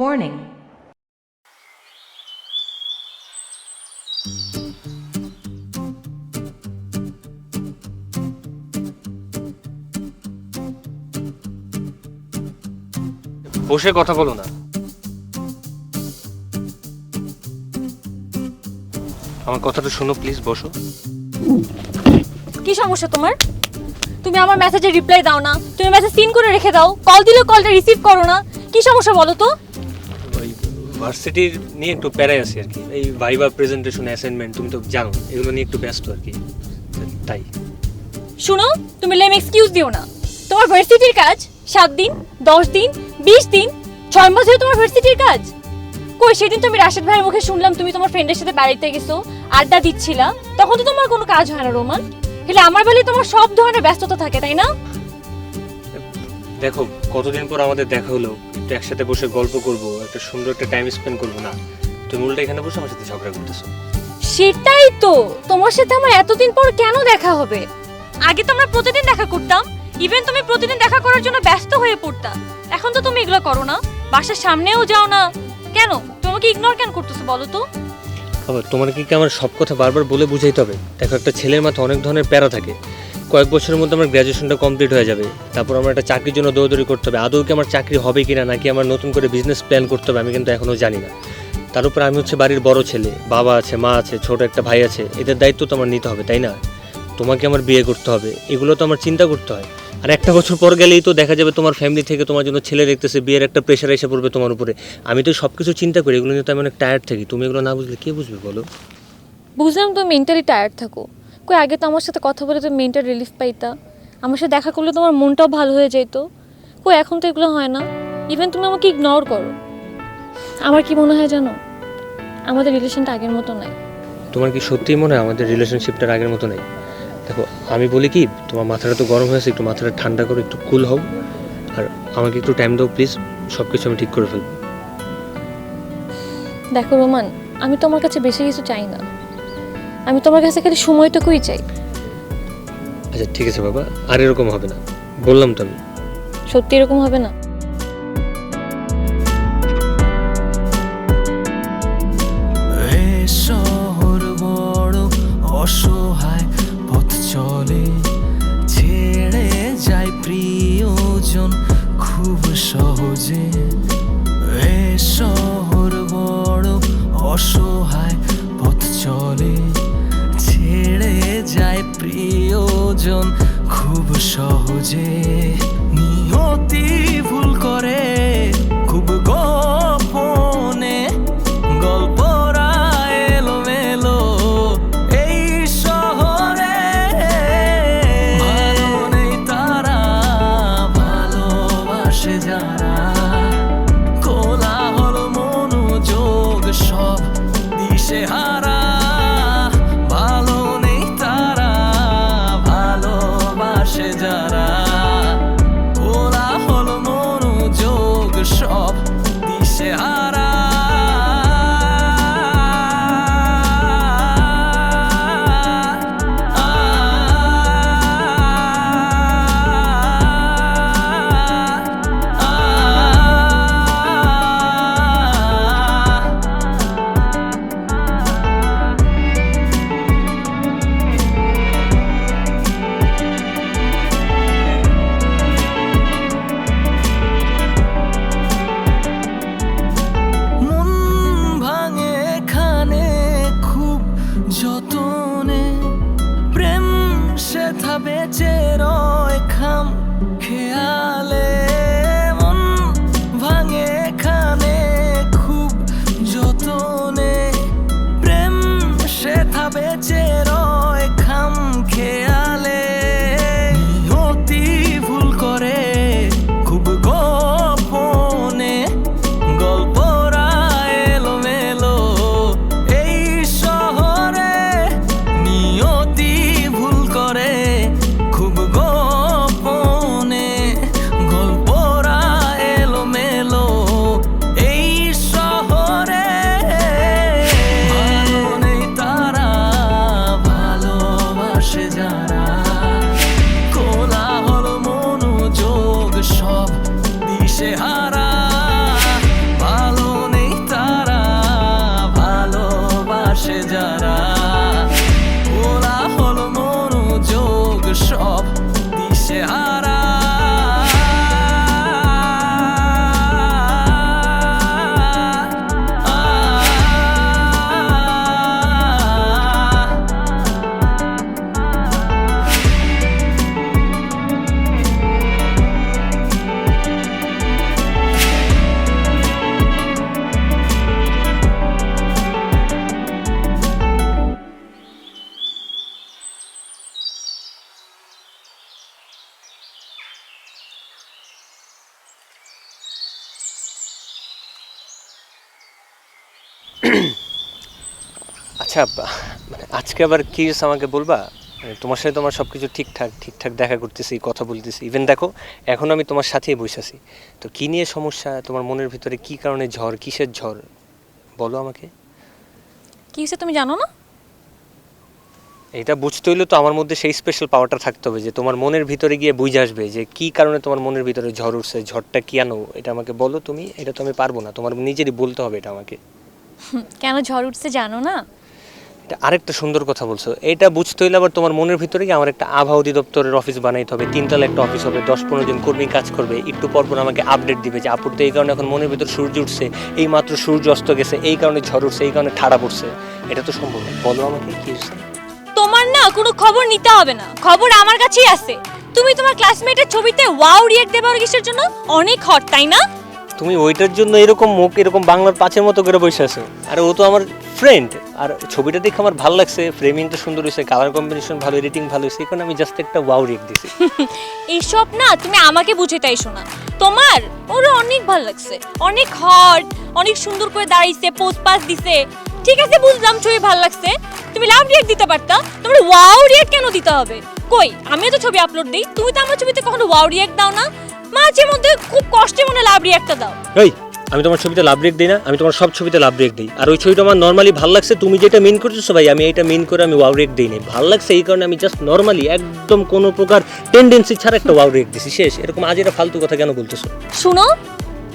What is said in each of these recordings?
Warning. বসে কথা বলো না। আমার কথাটা শোনো প্লিজ, বসো। কি সমস্যা তোমার? তুমি আমার মেসেজে রিপ্লাই দাও না, তুমি মেসেজ সিন করে রেখে দাও, কল দিলেও কলটা রিসিভ করো না। কি সমস্যা বলো তো? ওই ভার্সিটির নিয়ে একটু প্যারায় আছি আর কি। এই ভাইবা প্রেজেন্টেশন, অ্যাসাইনমেন্ট তুমি তো জানো, এগুলো নিয়ে একটু ব্যস্ত আর কি, তাই। শুনো, তুমি লেম এক্সকিউজ দিও না। তোমার ভার্সিটির কাজ 7 দিন, 10 দিন, 20 দিন, 6 মাস ধরে তোমার ভার্সিটির কাজ। কই সেদিন তুমি রাশেদ ভাইয়ের মুখে শুনলাম তুমি তোমার ফ্রেন্ডের সাথে বাড়িতে গেছো, আড্ডা দিচ্ছিলা, তখন তো তোমার কোনো কাজ হয় না রোমান। হেলে আমার বেলায় তোমার সব ধরনের ব্যস্ততা থাকে, তাই না? দেখো, কতদিন পর আমাদের দেখা হলো, একটু একসাথে বসে গল্প করব, একটা সুন্দর একটা টাইম স্পেন্ড করবো না? তুমি উল্টা এখানে বসে আমার সাথে ঝগড়া করতেছো। সেটাই তো, তোমার সাথে আমার এতদিন পর কেন দেখা হবে? আগে তো আমরা প্রতিদিন দেখা করতাম, ইভেন তুমি প্রতিদিন দেখা করার জন্য ব্যস্ত হয়ে পড়তা। এখন তো তুমি এগুলো করো না, বাসার সামনেও যাও না। কেন তোমাকে ইগনোর কেন করতেছো বলো তো? আবার তোমার কি আমার সব কথা বারবার বলে বুঝাইতে হবে? দেখো, একটা ছেলের মাথায় অনেক ধরনের প্যারা থাকে। কয়েক বছরের মধ্যে আমার গ্র্যাজুয়েশনটা কমপ্লিট হয়ে যাবে, তারপর আমার একটা চাকরির জন্য দৌড়দৌড়ি করতে হবে। আদৌ কি আমার চাকরি হবে কিনা, নাকি আমার নতুন করে বিজনেস প্ল্যান করতে হবে, আমি কিন্তু এখনও জানি না। তার উপর আমি হচ্ছে বাড়ির বড় ছেলে, বাবা আছে, মা আছে, ছোট একটা ভাই আছে, এদের দায়িত্ব তো আমার নিতে হবে, তাই না? তোমাকে আমার বিয়ে করতে হবে, এগুলো তো আমার চিন্তা করতে হয়। আর একটা বছর পর গেলেই তো দেখা যাবে তোমার ফ্যামিলি থেকে তোমার জন্য ছেলে দেখতেছে, বিয়ের একটা প্রেশার এসে পড়বে তোমার উপরে। আমি তো সব কিছু চিন্তা করি, এগুলো নিয়ে তো আমি অনেক টায়ার্ড থাকি। তুমি এগুলো না বুঝলে কে বুঝবে বলো? বুঝলাম তুমি মেন্টালি টায়ার্ড থাকো। কই আগে তো আমার সাথে কথা বলে তুমি মেন্টাল রিলিফ পাইতা, আমার সাথে দেখা করলে তোমার মনটাও ভালো হয়ে যেত। কই এখন তো এগুলো হয় না, ইভেন তুমি আমাকে ইগনোর করো। আমার কি মনে হয় জানো, আমাদের রিলেশনটা আগের মতো নাই। তোমার কি সত্যিই মনে হয় আমাদের রিলেশনশিপটার আগের মতো নেই? দেখো, আমি বলি কি, তোমার মাথাটা তো গরম হয়েছে, একটু মাথাটা ঠান্ডা করো, একটু কুল হও, আর আমাকে একটু টাইম দাও প্লিজ, সব কিছু আমি ঠিক করে ফেলবো। দেখো রোমান, আমি তোমার কাছে বেশি কিছু চাই না, আমি তোমার কাছে খালি সময়টুকুই চাই। আচ্ছা ঠিক আছে বাবা, আর এরকম হবে না, বললাম তো আমি। সত্যি এরকম হবে না? শহর বড় অসহায়, পথ চলে ছেড়ে যায় প্রিয়জন খুব সহজে। এ শহর বড় অসহায়, পথ চলে ছেড়ে যায় প্রিয়জন খুব সহজে। নিয়তি ভুল করে খুব গোপনে, গল্পরা এলোমেলো এই শহরে। ভালো নেই তারা, ভালোবাসে যারা, কোলাহল মনোযোগ সব দিশেহারা। ভালো নেই তারা, ভালোবাসে যারা, কোলাহল মনোযোগ সব দিশেহারা। মন ভাঙে এখানে খুব যতনে, প্রেম সেথা বেঁচে রয় খাম খেয়ালে। মন ভাঙে এখানে খুব যতনে, প্রেম সেথা বেঁচে রয় খাম খেয়ালে। নিয়তি ভুল করে খুব গোপনে, গল্পরা এলোমেলো এই শহরে। নিয়তি ভুল করে খুব গোপনে, গল্পরা এলোমেলো এই শহরে। ভালো নেই তারা, ভালোবাসে যারা, আচ্ছা মানে আজকে আবার কি হয়েছে আমাকে বলবা? মানে তোমার সাথে তোমার সব কিছু ঠিকঠাক দেখা করতেছি, কথা বলতেছি, ইভেন দেখো এখন আমি তোমার সাথেই বসেছি। তো কি নিয়ে সমস্যা, তোমার মনের ভিতরে কি কারণে ঝড়, কিসের ঝড় বলো আমাকে। কি হয়েছে তুমি জানো না? এটা বুঝতে হইলে তো আমার মধ্যে সেই স্পেশাল পাওয়ারটা থাকতে হবে যে তোমার মনের ভিতরে গিয়ে বুঝে আসবে যে কি কারণে তোমার মনের ভিতরে ঝড় উঠছে, ঝড়টা কি আনো, এটা আমাকে বলো তুমি। এটা তো আমি পারবো না, তোমার নিজেরই বলতে হবে এটা আমাকে। কেন ঝড় উঠছে জানো না? এটা আরেকটা সুন্দর কথা বলছো। এটা বুঝতে হইলে আবার তোমার মনের ভিতরে গিয়ে আমার একটা আবহাওয়া অধিদপ্তরের অফিস বানাইতে হবে, 3 তলা একটা অফিস হবে, 10-15 জন কর্মী কাজ করবে, একটু পর পর আমাকে আপডেট দিবে যে আপুর তো এই কারণে এখন মনের ভিতর সূর্য উঠছে, এই মাত্র সূর্য অস্ত গেছে, এই কারণে ঝড় উঠছে, এই কারণে ঠাড়া পড়ছে। এটা তো সম্ভব না, বলো আমাকে কি হচ্ছে। তোমার না কোনো খবর নিতে হবে না, খবর আমার কাছেই আছে। তুমি তোমার ক্লাসমেটের ছবিতে ওয়াও রিয়েক্ট দেবে আর কিসের জন্য? অনেক হট তাই না? তুমি ওইটার জন্য এরকম মুখ এরকম বাংলার পাঁচের মতো করে বসে আছো? আরে ও তো আমার ফ্রেন্ড, আর ছবিটা দেখে আমার ভালো লাগছে, ফ্রেমিংটা সুন্দর হয়েছে, কালার কম্বিনেশন ভালো, এডিটিং ভালো হয়েছে, এখন আমি জাস্ট একটা ওয়াও রিয়েক্ট দিছি। এইসব না তুমি আমাকে বুঝাইতে আইসো না। তোমার ওরা অনেক ভালো লাগছে, অনেক হট, অনেক সুন্দর করে দাঁড়াইছে, পোজ পাস দিছে, ঠিক আছে বুঝলাম ছবি ভালো লাগছে, তুমি লাভ রিয়েক্ট দিতে পারতা, তোমার ওয়াও রিয়েক্ট কেন দিতে হবে? কই আমিও তো ছবি আপলোড দিই, তুমি তো আমার ছবিতে কখনো ওয়াও রিয়েক্ট দাও না, মাঝে মধ্যে খুব কষ্টে মনে লাভ রিয়েক্টটা দাও। এই আমি তোমার ছবিতে লাভ রিয়েক্ট দিই না, আমি তোমার সব ছবিতে লাভ রিয়েক্ট দিই, আর ওই ছবিটা আমার নর্মালি ভালো লাগছে, তুমি যেটা মিন করতেছো ভাই আমি এটা মিন করে আমি ওয়াও রিয়েক্ট দিই না, ভালো লাগছে এই কারণে আমি জাস্ট নর্মালি একদম কোনো প্রকার টেন্ডেন্সি ছাড়া একটা ওয়াও রিয়েক্ট দিছি, শেষ। এরকম আজ এটা ফালতু কথা কেন বলতেছো? শুনো,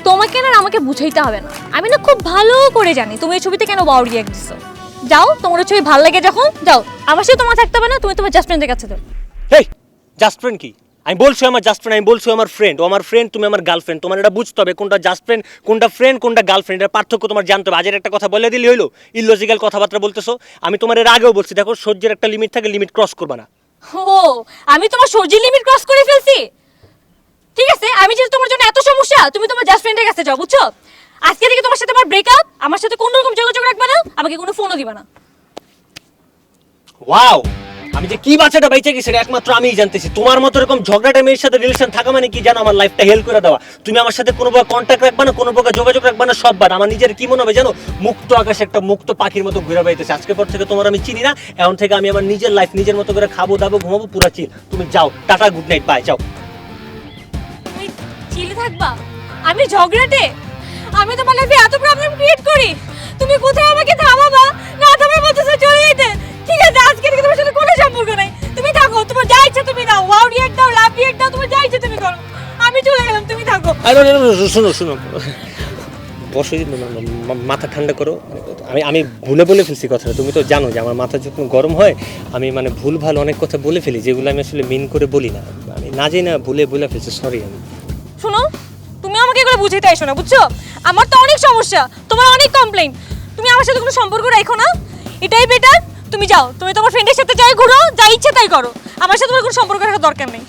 তোমাকে না আমাকে বুঝাইতে হবে না, আমি না খুব ভালো করে জানি তুমি এই ছবিতে কেন ওয়াও রিয়েক্ট দিছো। যাও, তোমার ওই ছবি ভালো লাগে যখন যাও, আমার সাথে তোমার থাকতে হবে না, তুমি তোমার জাস্ট ফ্রেন্ডের কাছে যাও। এই জাস্ট ফ্রেন্ড কি? আমি বলছি আমার জাস্ট ফ্রেন্ড, আমি বলছি আমার ফ্রেন্ড, ও আমার ফ্রেন্ড, তুমি আমার গার্লফ্রেন্ড, তোমার এটা বুঝতে হবে কোনটা জাস্ট ফ্রেন্ড, কোনটা ফ্রেন্ড, কোনটা গার্লফ্রেন্ড, এর পার্থক্য তোমার জানতে হবে। আজের একটা কথা বলে দিলি হইলো? ইললজিক্যাল কথাবার্তা বলতেছো। আমি তোমার এর আগেও বলছি দেখো সহ্যের একটা লিমিট থাকে, লিমিট ক্রস করবা না। ও, আমি তোমার সহ্যের লিমিট ক্রস করে ফেলছি? ঠিক আছে, আমি যদি তোমার জন্য এত সমস্যা, তুমি তোমার জাস্ট ফ্রেন্ডের কাছে যাও, বুঝছো? আজকে থেকে তোমার সাথে আমার ব্রেকআপ, আমার সাথে কোনো রকম যোগাযোগ রাখবে না, আমাকে কোনো ফোনও দিবা না। ওয়াও, আমি যে কি বাচ্চাটা বেঁচে গেছি সেটা একমাত্র আমিই জানতেছি। তোমার মতো এরকম ঝগড়াটা মেয়ের সাথে রিলেশন থাকা মানে কি জানো? আমার লাইফটা হেল্প করে দেওয়া। তুমি আমার সাথে কোনো প্রকার কন্ট্যাক্ট রাখবা না, কোনো প্রকার যোগাযোগ রাখবা না, সব বাদ। আমার নিজের কি মনে হবে জানো? মুক্ত আকাশে একটা মুক্ত পাখির মতো ঘুরে বেড়াইতেছে। আজকে পর থেকে তোমার আমি চিনি না, এখন থেকে আমি আমার নিজের লাইফ নিজের মতো করে খাবো দাবো ঘুমাবো, পুরা চিল। তুমি যাও, টাটা, গুড নাইট, বাই, যাও। তুমি চিলে থাকবা, আমি ঝগড়াটে, আমি তোমার লাইফে এত প্রবলেম ক্রিয়েট করি, তুমি কোথায় আমাকে থামাবা না? তুমি বলতেছো চলে যেতে, ঠিক আছে আজকে থেকে তোমার সাথে কোনো সম্পর্ক নাই, তুমি থাকো, তোমার যা ইচ্ছা তুমি দাও, ওয়াও রিয়েক্ট দাও, লাভ রিয়েক্ট দাও, তোমার যা ইচ্ছা তুমি করো, আমি চলে গেলাম, তুমি থাকো। আরে শোনো শোনো, বসো, মাথা ঠান্ডা করো। আমি ভুলে বলে ফেলছি কথাটা, তুমি তো জানো যে আমার মাথা যখন গরম হয় আমি মানে ভুল ভাল অনেক কথা বলে ফেলি যেগুলো আমি আসলে মিন করে বলি না, আমি না জানি না বলে ফেলছি, সরি। আমি শুনো, তুমি আমাকে এগুলো বুঝাইতে আইসো না, বুঝছো? আমার তো অনেক সমস্যা, তোমার অনেক কমপ্লেইন, তুমি আমার সাথে কোনো সম্পর্ক রাখো না, এটাই বেটার। তুমি যাও, তুমি তোমার ফ্রেন্ডের সাথে যাই ঘুরো, যা ইচ্ছে তাই করো, আমার সাথে তোমার কোনো সম্পর্ক রাখার দরকার নেই,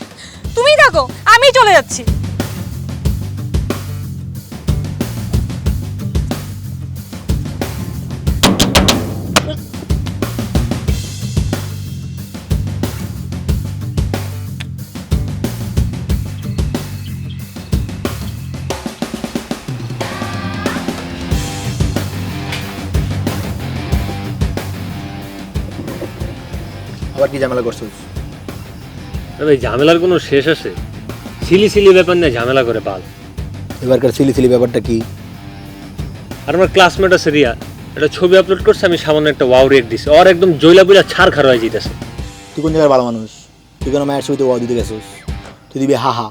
তুমিই থাকো, আমি চলে যাচ্ছি। আবার কি ঝামেলা করছিস? ভাই ঝামেলার কোনো শেষ আছে? সিলি ব্যাপার নিয়ে ঝামেলা করে পাল। এবারকার সিলি ব্যাপারটা কি? আর আমার ক্লাসমেট আছে রিয়া, একটা ছবি আপলোড করছে, আমি সামান্য একটা ওয়াও রিয়েক্ট দিছি, ওর একদম জয়লা বুইলা ছাড় খার হয়ে যেতেছে। তুই কোন জায়গার ভালো মানুষ? তুই কোনো মায়ের ছবিতে ওয়া দিতে গেছিস? তুই দিবি হাহা,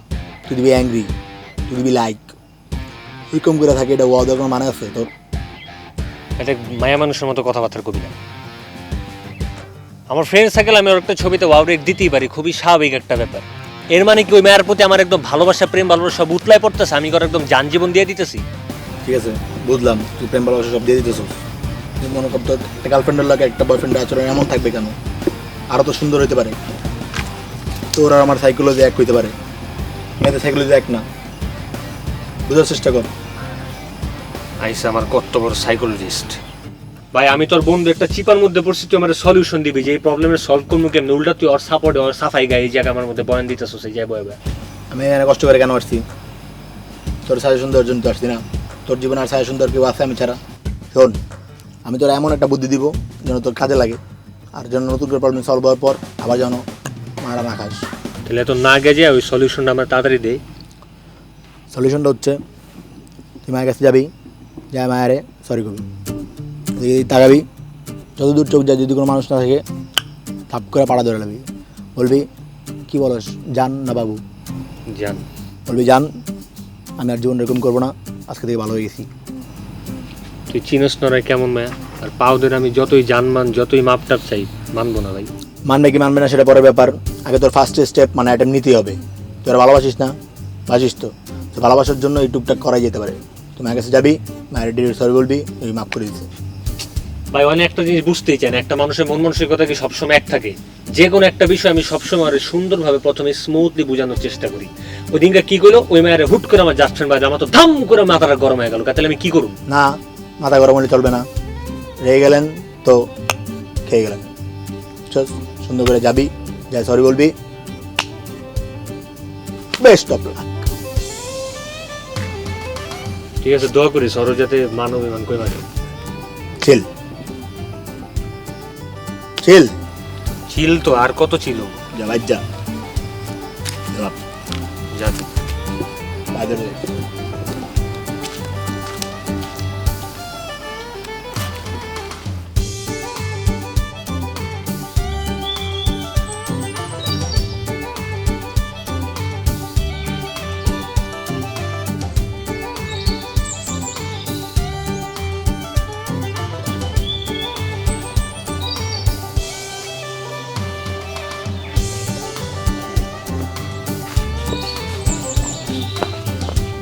তুই দিবি অ্যাংরি, তুই দিবি লাইক, এরকম করে থাকে, এটা ওয়া দেওয়ার কোনো মানে আছে তোর? এটা মায়া মানুষের মতো কথাবার্তা কবি না। আমার ফ্রেন্ড সার্কেল, আমি ওর একটা ছবিতে ওয়াও রিয়েক্ট দিতেই পারি, খুবই স্বাভাবিক একটা ব্যাপার। এর মানে কি ওই মায়ের প্রতি আমার একদম ভালোবাসা, প্রেম ভালোবাসা সব উতলায় পড়তেছে, আমি ওর একদম যান জীবন দিয়ে দিতেছি? ঠিক আছে, বুঝলাম তুই প্রেম ভালোবাসা সব দিয়ে দিতেছিস, তুই মনে করতো একটা গার্লফ্রেন্ডের লাগে একটা বয়ফ্রেন্ডের আচরণ এমন থাকবে কেন? আরও তো সুন্দর হতে পারে। তোর আর আমার সাইকোলজি এক হইতে পারে, মেয়েদের সাইকোলজি এক না, বোঝার চেষ্টা কর। আইসা আমার কত বড় সাইকোলজিস্ট। ভাই আমি তোর বন্ধু, একটা চিপার মধ্যে পড়ছি, তুই আমার সলিউশন দিবি যে এই প্রবলেমের সলভ করবো কেমন? উল্টা তুই ওর সাপোর্টে ওর সাফাই গায়ে এই জায়গায় আমার মধ্যে বয়ান দিতেছ, সেই জায়গায় বয়ে। আমি এখানে কষ্ট করে কেন আসছি? তোর সাজেশন দেওয়ার জন্য তো আসছি না। তোর জীবনে আর সাজেশন দেওয়ার কেউ আছে আমি ছাড়া? শোন, আমি তোর এমন একটা বুদ্ধি দিব যেন তোর কাজে লাগে, আর যেন নতুন করে প্রবলেম সলভ হওয়ার পর আবার যেন মারা না খাস। তাহলে এত না গেছে ওই সলিউশনটা আমরা তাড়াতাড়ি দেই। সলিউশনটা হচ্ছে তুই মায়ের কাছে যাবি, যাই মায়ারে সরি করবি, তাকাবি, যতদূর চোখ যায় যদি কোনো মানুষ না থাকে থাপ করে পাড়া ধরে নেবি, বলবি কী বলস জান না বাবু, জান বলবি জান আমি আর জীবন এরকম করবো না, আজকে থেকে ভালো হয়ে গেছি। তুই চিনস নয় কেমন মায়া, আর পাও ধরে আমি যতই জানমান যতই মাপটাপ চাই মানবো না ভাই। মানবে কি মানবে না সেটা পরের ব্যাপার, আগে তোর ফার্স্ট স্টেপ মানে অ্যাটেম্প নিতেই হবে। তুই আর ভালোবাসিস না, বাসিস তো, তো ভালোবাসার জন্য এই টুকটাক করাই যেতে পারে। তুই মায়ের কাছে যাবি, মায়ের ডিরেক্ট সরি বলবি, তুই মাফ করে দিতে। ভাই অনেক একটা জিনিস বুঝতেই চাই না, একটা মানুষের মন মানসিকতা কি সবসময় এক থাকে? যে কোনো একটা বিষয় আমি সবসময় আরে সুন্দরভাবে প্রথমে স্মুথলি বোঝানোর চেষ্টা করি। ওই দিনটা কি করলো, ওই মায়ের হুট করে আমার জাস্ট ফ্রেন্ড বাজে, আমার তো ধাম করে মাথাটা গরম হয়ে গেল, তাহলে আমি কি করুন? না, মাথা গরম হলে চলবে না, রেগে গেলেন তো খেয়ে গেলেন। চল সুন্দর করে যাবি, যাই সরি বলবি, বেস্ট অফ লাক। ঠিক আছে, দোয়া করি সরো যাতে মান অভিমান কই মারে। চিল চিল চিল তো আর কত ছিল, যা ভাই যা যা বাজার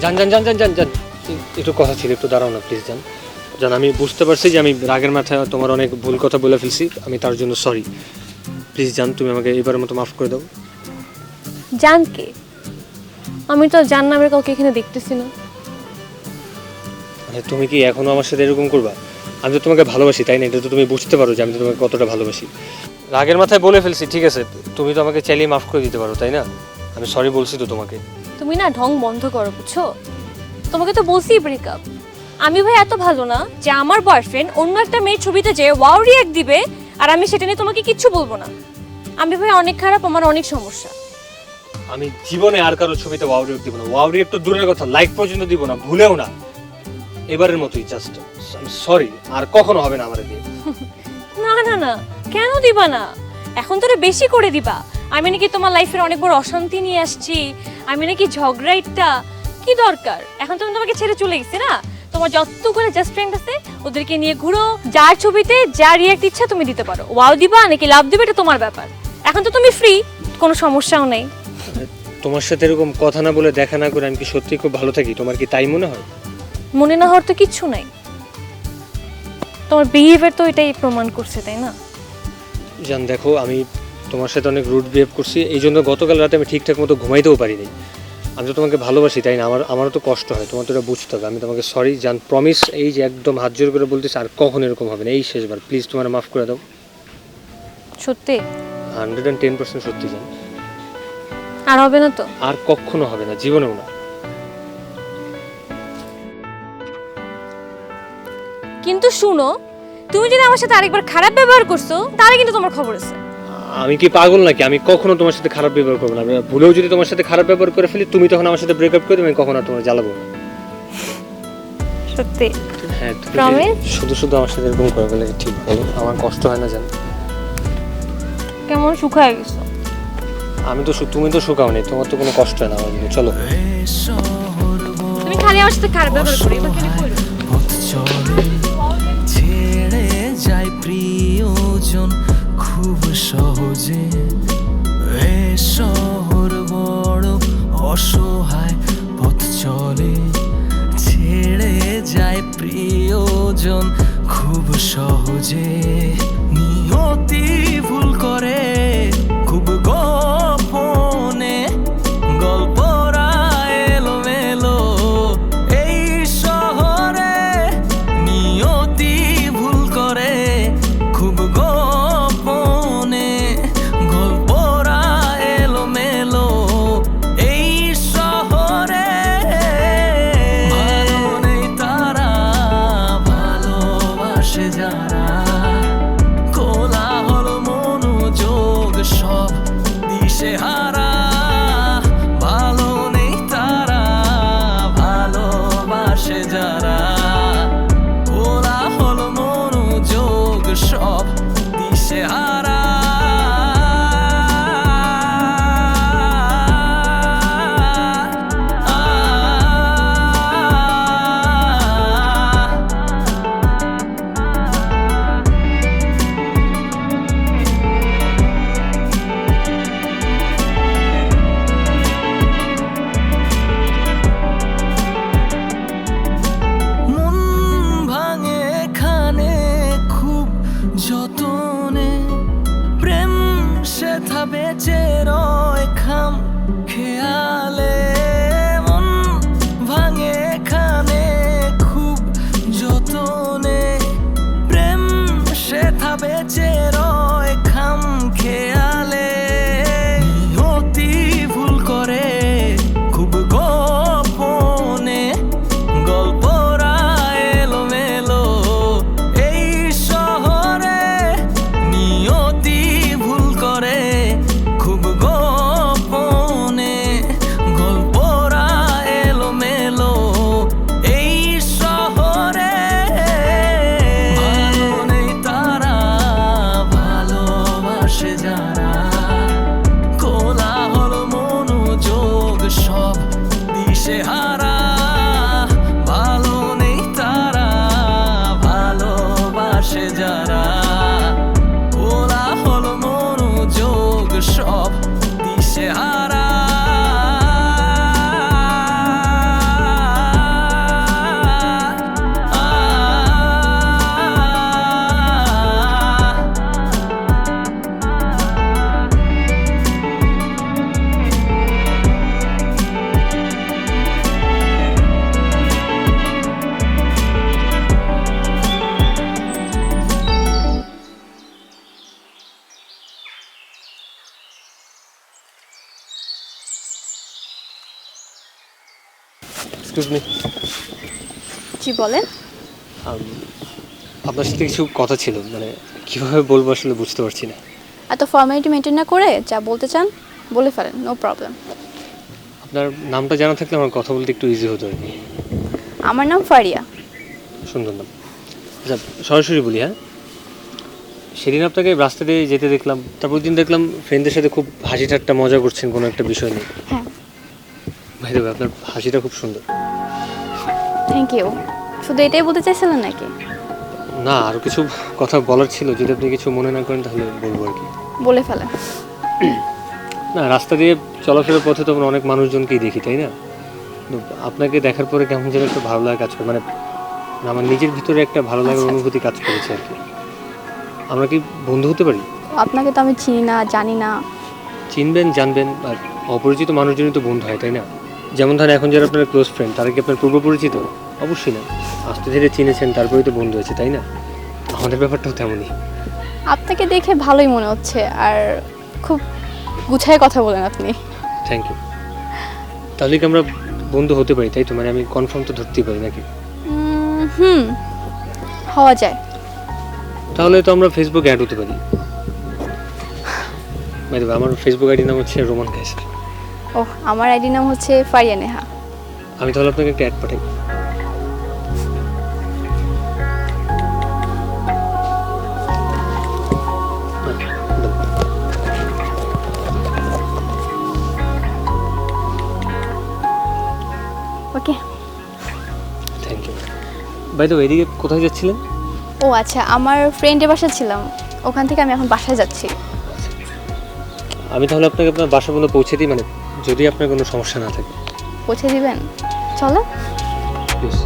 জান জান জান জান জান জান একটু কথা ছিল, একটু দাঁড়াও না প্লিজ। জান জান আমি বুঝতে পারছি যে আমি রাগের মাথায় তোমার অনেক ভুল কথা বলে ফেলছি, আমি তার জন্য সরি। প্লিজ জান তুমি আমাকে এবারের মতো মাফ করে দাও। জানকে আমি তো জান নামের কাউকে এখানে দেখতেছি না। মানে তুমি কি এখনো আমার সাথে এরকম করবা? আমি তো তোমাকে ভালোবাসি তাই না, এটা তো তুমি বুঝতে পারো যে আমি তো তোমাকে কতটা ভালোবাসি। রাগের মাথায় বলে ফেলছি, ঠিক আছে, তুমি তো আমাকে চাইলেই মাফ করে দিতে পারো তাই না? আমি সরি বলছি তো তোমাকে। তুমি না ঢং বন্ধ করো, বুঝছো? তোমাকে তো বলছি ব্রেকআপ। আমি ভাই এত ভালো না যে আমার বয়ফ্রেন্ড অন্য একটা মেয়ের ছবিতে যে ওয়াও রিঅ্যাক্ট দিবে আর আমি সেটা নিয়ে তোমাকে কিচ্ছু বলবো না। আমি ভাই অনেক খারাপ, আমার অনেক সমস্যা। আমি জীবনে আর কারো ছবিতে ওয়াও রিঅ্যাক্ট দিব না, ওয়াও রিঅ্যাক্ট তো দূরের কথা, লাইক পর্যন্ত দিব না, ভুলেও না। এবারের মতোই জাস্ট সরি, আর কখনো হবে না আমার দিয়ে। না না না, কেন দিবা না? এখন তোরে বেশি করে দিবা। আমি নাকি তোমার লাইফের অনেক বড় অশান্তি নিয়ে আসছি, আমি নাকি ঝগড়াইটা, কি দরকার? এখন তুমি তোমাকে ছেড়ে চলে গেছি না, তোমার যতগুলো জাস্ট ফ্রেন্ড আছে ওদেরকে নিয়ে ঘুরো, যার ছবিতে যা রিঅ্যাক্ট ইচ্ছা তুমি দিতে পারো। ওয়াও দিবা নাকি লাভ দিবে এটা তোমার ব্যাপার, এখন তো তুমি ফ্রি, কোনো সমস্যাও নেই। তোমার সাথে এরকম কথা না বলে দেখা না করে আমি কি সত্যি খুব ভালো থাকি? তোমার কি তাই মনে হয়? মনে না হওয়ার তো কিচ্ছু নাই, তোমার বিহেভিয়ার তো এটাই প্রমাণ করছে, তাই না? জান দেখো, আমি তোমার সাথে অনেক রুড বিহেভ করছি, এই জন্য গতকাল রাতে আমি ঠিকঠাক মতো ঘুমাইতেও পারিনি। আমি তো তোমাকে ভালোবাসি তাই না, আমারও তো কষ্ট হয়, তোমার তো এটা বুঝতে হবে। আমি তোমাকে সরি জান, প্রমিস, এই যে একদম হাত জোর করে বলতেছি আর কখন এরকম হবে না, এই শেষবার প্লিজ তোমার মাফ করে দাও। সত্যি 110% সত্যি জান, আর হবে না তো? আর কখনো হবে না, জীবনেও না। কিন্তু শুনো, তুমি যদি আমার সাথে আরেকবার খারাপ ব্যবহার করছো তাহলে কিন্তু তোমার খবর আছে। আমি কি পাগল নাকি? আমি কখনো তোমার সাথে খারাপ ব্যবহার করবো না। ভুলেও যদি তোমার সাথে খারাপ ব্যবহার করে ফেলি, তুমি তখন আমার সাথে ব্রেকআপ করে দেবে, আমি কখনো আর তোমার জ্বালাবো না। সত্যি? হ্যাঁ, তুমি Promise? শুধু শুধু আমার সাথে এরকম করে বলে ঠিক বলো, আমার কষ্ট হয় না জান? কেমন শুকায় গেছো? আমি তো তুমি তো শুকাও নেই, তোমার তো কোনো কষ্ট হয় না আমার জন্য। চলো তুমি খালি আমার সাথে খারাপ ব্যবহার করো, এটা কেন করো? পথ চলে ছেড়ে যায় প্রিয়জন খুব সহজে। এ শহর বড় অসহায়, পথ চলে ছেড়ে যায় প্রিয়জন খুব সহজে। নিয়তি ভুল করে খুব গোপনে, গল্পরা এলোমেলো এই শহরে। নিয়তি ভুল করে খুব গোপনে, সব দিশেহারা, ভালো নেই তারা, ভালোবাসে যারা, কোলাহল মনোযোগ সব দিশেহারা। মন ভাঙে এখানে খুব যতনে, প্রেম সেথা বেঁচে রয় খাম খেয়ালে। মন ভাঙে এখানে খুব যতনে, প্রেম সেথা বেঁচে রয় খাম খেয়ালে। নিয়তি ভুল করে খুব গোপনে, গল্পরা এলোমেলো এই শহরে। নিয়তি ভুল করে খুব গোপনে, গল্পরা এলোমেলো এই শহরে। ভালো নেই তারা, ভালোবাসে যারা, কোলাহল মনোযোগ সব দিশেহারা। ভালো নেই তারা, ভালোবাসে যারা, কোলাহল মনোযোগ সব দিশেহারা। এক্সকিউজ মি, জি বলেন। আপনার সাথে কিছু কথা ছিল, মানে কীভাবে বলবো আসলে বুঝতে পারছি না। এত ফর্মালিটি মেনটেন না করে যা বলতে চান বলে ফেলেন, নো প্রবলেম। আপনার নামটা জানা থাকলে আমার কথা বলতে একটু ইজি হতো আর কি। আমার নাম ফারিয়া। সুন্দর নাম। আচ্ছা সরাসরি বলি, হ্যাঁ সেদিন আপনাকে রাস্তা দিয়ে যেতে দেখলাম, তারপর দিন দেখলাম ফ্রেন্ডদের সাথে খুব হাসি ঠাট্টা মজা করছেন কোনো একটা বিষয় নিয়ে। হ্যাঁ, ভাই দেবে আপনার হাসিটা খুব সুন্দর। Thank you. শুধু এটাই বলতে চাইছিলেন নাকি? না, আরও কিছু কথা বলার ছিল, যদি আপনি কিছু মনে না করেন তাহলে বলবো আর কি। বলে ফেলেন। না, রাস্তা দিয়ে চলাফেরার পথে তখন অনেক মানুষজনকেই দেখি, তাই না? তো আপনাকে দেখার পরে কেমন যেন একটু ভালো লাগা কাজ করে, মানে আমার নিজের ভিতরে একটা ভালো লাগার আচ্ছা। অনুভূতি কাজ করেছে আর কি। আমরা কি বন্ধু হতে পারি? আপনাকে তো আমি চিনি না, জানি না। চিনবেন, জানবেন, আর অপরিচিত মানুষজনই তো বন্ধু হয়, তাই না? যেমন ধরেন এখন যারা আপনার ক্লোজ ফ্রেন্ড, তারা কি আপনার পূর্ব পরিচিত? অবশ্যই না, আস্তে ধীরে চিনেছেন তারপরেই তো বন্ধু হয়েছে, তাই না? আমাদের ব্যাপারটাও তেমনই। আপনাকে দেখে ভালোই মনে হচ্ছে, আর খুব গুছায় কথা বলেন আপনি। Thank you. তাহলে কি আমরা বন্ধু হতে পারি, তাই তো? মানে আমি কনফার্ম তো ধরতেই পারি নাকি? হুম, হওয়া যায়। তাহলে তো আমরা ফেসবুকে অ্যাড হতে পারি। আমার ফেসবুক আইডি নাম হচ্ছে রোমান কায়সার। ও, আমার আইডি নাম হচ্ছে ফারিয়া নেহা। আমি তাহলে আপনাকে একটা অ্যাড পাঠাই। Okay, thank you. By the way, এদিকে কোথায় যাচ্ছিলেন? ও আচ্ছা, আমার ফ্রেন্ডের বাসায় ছিলাম, ওখান থেকে আমি এখন বাসায় যাচ্ছি। আমি তাহলে আপনাকে আপনার বাসা পর্যন্ত পৌঁছে দিই, মানে যদি আপনার কোনো সমস্যা না থাকে। পৌঁছে দিবেন? চলো। প্লিজ।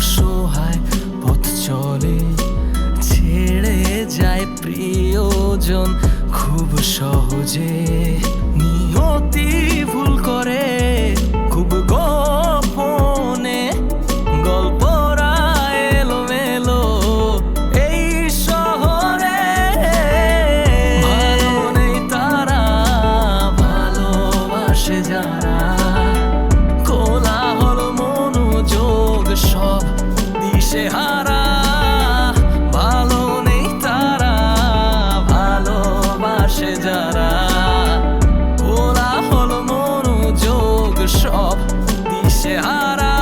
অসহায় পথ চলে, ছেড়ে যায় প্রিয়জন খুব সহজে। নিয়তি ভুল করে খুব গোপনে, গল্পরা এলোমেলো এই শহরে। ভালো নেই তারা, ভালোবাসে যারা, কোলাহল মনোযোগ সব দিশেহারা। ভালো নেই তারা, ভালোবাসে যারা, কোলাহল মনোযোগ সব দিশেহারা।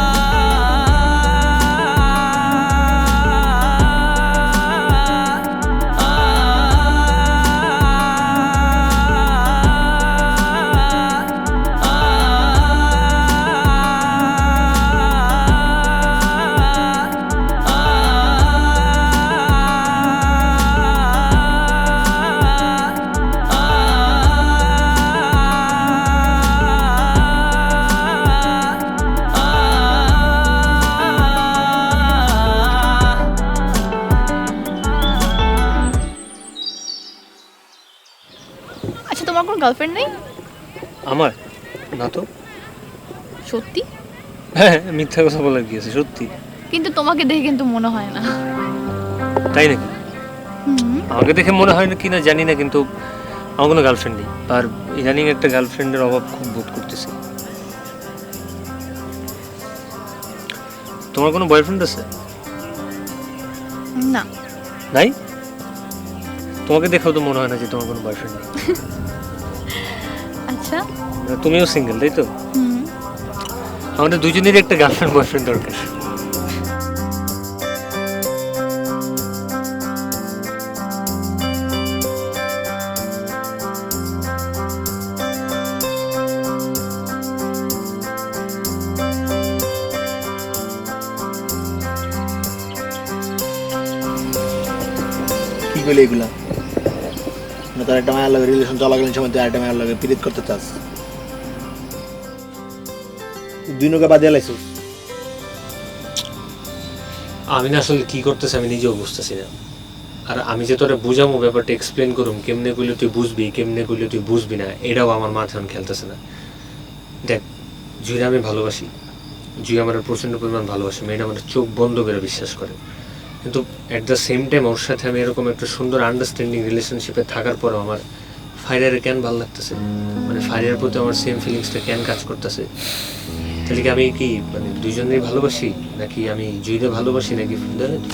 আচ্ছা, তোমার কোনো গার্লফ্রেন্ড নেই? আমার না তো। সত্যি? হ্যাঁ, মিথ্যা কথা বলার কি আছে, সত্যি। কিন্তু তোমাকে দেখে কিন্তু মনে হয় না। তাই নাকি? আমাকে দেখে মনে হয় না কিনা জানি না, কিন্তু আমার কোনো গার্লফ্রেন্ড নেই। আর ইদানিং একটা গার্লফ্রেন্ডের অভাব খুব বোধ করতেছি। তোমার কোনো বয়ফ্রেন্ড আছে? না। নাই? তোমাকে দেখেও তো মনে হয় না যে তোমার কোনো বয়ফ্রেন্ড নেই। আচ্ছা। মানে তুমিও সিঙ্গেল, তাই তো? আমাদের দুজনেরই একটা গার্লফ্রেন্ড বয়ফ্রেন্ড দরকার। কি করলে এগুলা? না তোর একটা মায়ের লাগে রিলেশন চলাকালীন সময় তুই আরেকটা মায়ের লাগে পিরিত করতে চাস? দুই নৌকা বাদে লাইছিস। আমি না আসলে কি করতেছি আমি নিজেও বুঝতেছি না। আর আমি যে তোরা বুঝামো ব্যাপারটা এক্সপ্লেন করুম, কেমনে করলে তুই বুঝবি, কেমনে করলে তুই বুঝবি না, এটাও আমার মাথায় খেলতেছে না। দেখ, জুইরা আমি ভালোবাসি, জুই আমার প্রচণ্ড পরিমাণ ভালোবাসি, মেয়েটা আমার চোখ বন্ধ করে বিশ্বাস করে। কিন্তু অ্যাট দ্য সেম টাইম ওর সাথে আমি এরকম একটা সুন্দর আন্ডারস্ট্যান্ডিং রিলেশনশিপে থাকার পরেও আমার ফায়ারের কেন ভালো লাগতেছে, মানে ফায়ারের প্রতি আমার সেম ফিলিংসটা কেন কাজ করতেছে। তাহলে কি আমি কি মানে দুইজনেই ভালোবাসি, নাকি আমি জুইরে ভালোবাসি, নাকি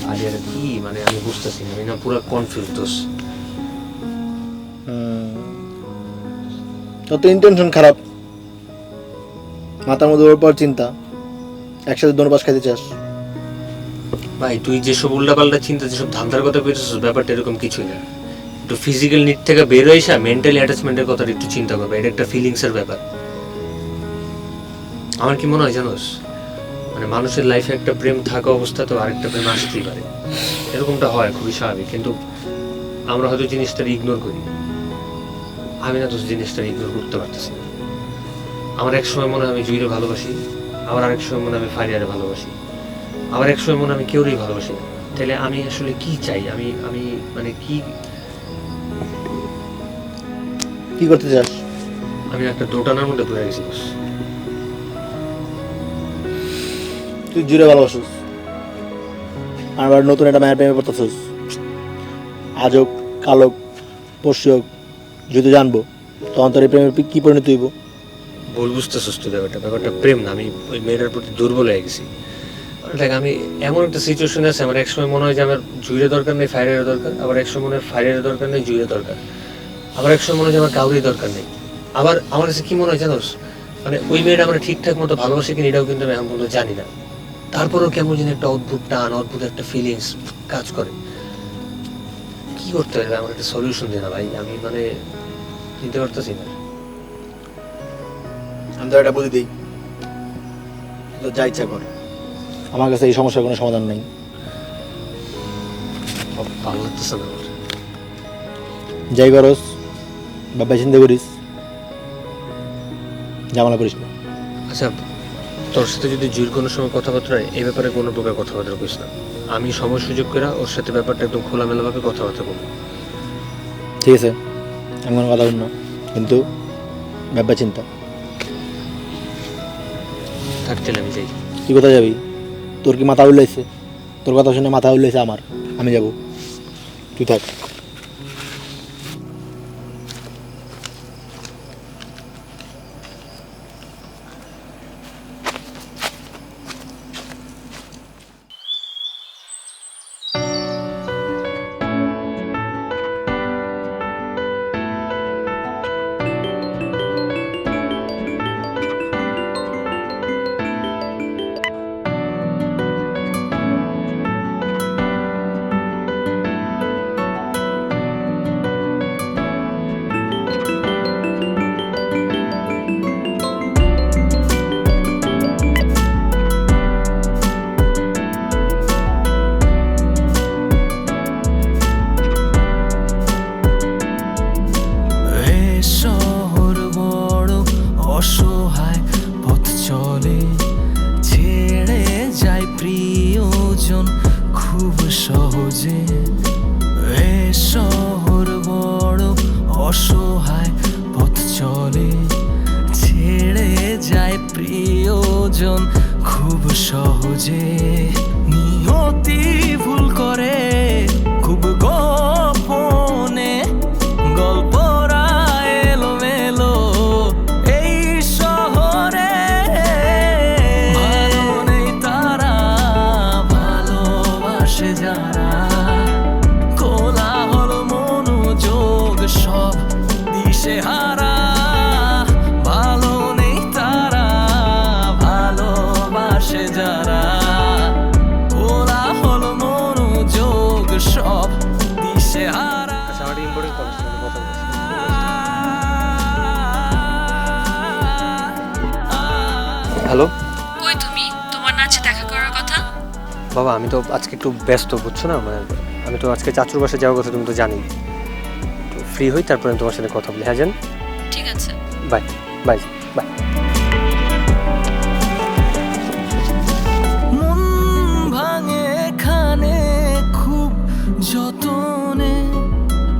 ফায়ার কি, মানে আমি বুঝতেছি না। আমি না পুরো কনফিউজ দোষ। তোর তো ইন্টেনশন খারাপ, মাথার মধ্যে ওর পর চিন্তা, একসাথে দোনো খাইতে চাস। ভাই তুই যেসব উল্টাপাল্টা চিন্তা, যেসব ধান্দার কথা পেয়েছিস, ব্যাপারটা এরকম কিছুই না। একটু ফিজিক্যাল নিড থেকে বের হয়ে আসা, মেন্টালি অ্যাটাচমেন্টের কথা একটু চিন্তা করবে। এটা একটা ফিলিংসের ব্যাপার। আমার কি মনে হয় জানোস, মানে মানুষের লাইফে একটা প্রেম থাকা অবস্থাতেও আরেকটা প্রেম আসতেই পারে, এরকমটা হয়, খুবই স্বাভাবিক। কিন্তু আমরা হয়তো জিনিসটা ইগনোর করি। আমি না তো জিনিসটা ইগনোর করতে পারতেছি না। আমার এক সময় মনে হয় আমি জুইরে ভালোবাসি, আবার আরেক সময় মনে হয় আমি ফারিয়ারে ভালোবাসি, আবার এক সময় মনে হয় আমি কেউরই ভালোবাসি না। তাহলে আমি আসলে কি চাই? আমি আমি মানে কি কি করতে চাস? আমি একটা দোটানার মধ্যে পড়ে গেছি। তুই জুড়ে ভালোবাসিস, আবার নতুন একটা মায়ের প্রেমে পড়তেছিস। আজ হোক কাল হোক পরশু হোক, যদি জানবো তখন তোর এই প্রেমের কি পরিণত হইব? ভুল বুঝতেছিস তুই ব্যাপারটা প্রেম না। আমি ওই মেয়েটার প্রতি দুর্বল হয়ে গেছি। দেখ, আমি এমন একটা সিচুয়েশনে আছে, আমার একসময় মনে হয় যে আমার জুইরে দরকার নেই, ফায়ারের দরকার, আবার একসময় মনে হয় ফায়ারের দরকার নেই, জুইরে দরকার, আবার একসময় মনে হয় যে আমার কাউরই দরকার নেই। আবার আমার কাছে কি মনে হয় জানোস, মানে ওই মেয়েটা আমরা ঠিকঠাক মতো ভালোবাসি কিনা এটাও কিন্তু আমি এখন পর্যন্ত জানি না। তারপরেও কেমন যেন একটা অদ্ভুত টান, অদ্ভুত একটা ফিলিংস কাজ করে। কি করতে হবে? আমার একটা সলিউশন দে না ভাই, আমি মানে দিতে পারতেছি না। আমি তো এটা বুঝে দিই, তো যা ইচ্ছা কর, আমার কাছে এই সমস্যার কোনো সমাধান নেই। ভালো লাগতেছে না আমার। যাই করস বা চিন্তা করিস, ঝামেলা করিস না। আচ্ছা তোর সাথে যদি জুইর কোনো সময় কথাবার্তা হয় এই ব্যাপারে কোনো প্রকার কথাবার্তা করিস না। আমি সময় সুযোগ করে ওর সাথে ব্যাপারটা একদম খোলামেলাভাবে কথাবার্তা বলবো। ঠিক আছে, আমি কোনো কথা বলব না, কিন্তু ব্যাপার চিন্তা। থাক তাহলে আমি যাই। তুই কোথায় যাবি? তোর কি মাথা উল্লাইছে? তোর কথা শুনে মাথা উল্লাইছে আমার, আমি যাব, তুই থাক। এ শহর বড় অসহায়, পথ চলে ছেড়ে যায় প্রিয়জন খুব সহজে। এ শহর বড় অসহায়, পথ চলে ছেড়ে যায় প্রিয়জন খুব সহজে। নিয়তি ভুল করে খুব গোপনে, গল্পরা এলোমেলো এই শহরে। ভালো নেই তারা, ভালোবাসে যারা, কোলাহল মনোযোগ সব দিশেহারা। ভালো নেই তারা, ভালোবাসে যারা, কোলাহল মনোযোগ সব দিশেহারা। আচ্ছা, আমার ইম্পর্টেন্ট কল আসছে, আমি কথা বলছি। হ্যালো কই তুমি? তোমার না আছে দেখা করার কথা? বাবা, আমি তো আজকে একটু ব্যস্ত, বুঝছো না, মানে আমি তো আজকে চাচুর বাসায় যাওয়ার কথা, তুমি তো জানি। তো ফ্রি হই, তারপরে আমি তোমার সাথে কথা বলি। হ্যাঁ জান, ঠিক আছে। Bye bye bye. মন ভাঙে এখানে খুব যতনে,